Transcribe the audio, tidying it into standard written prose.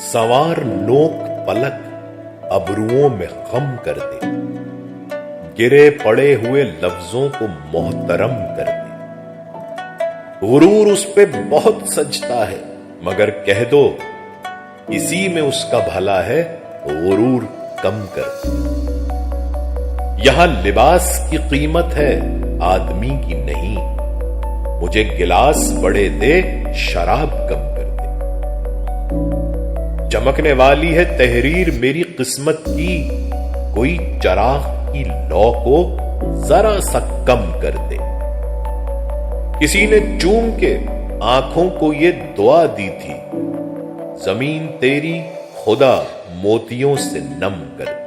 संवार नोक पलक अबरुओं में ख़म कर दे, गिरे पड़े हुए लफ्जों को मोहतरम कर दे। ग़ुरूर उस पे बहुत सजता है, मगर कह दो इसी में उसका भला है, ग़ुरूर कम कर दे। यहां लिबास की कीमत है, आदमी की नहीं। मुझे गिलास बड़े दे, शराब कम कर दे। चमकने वाली है तहरीर मेरी किस्मत की, कोई चराग की लौ को जरा सा कम कर दे। किसी ने चूम के आंखों को ये दुआ दी थी, जमीन तेरी खुदा मोतियों से नम कर दे।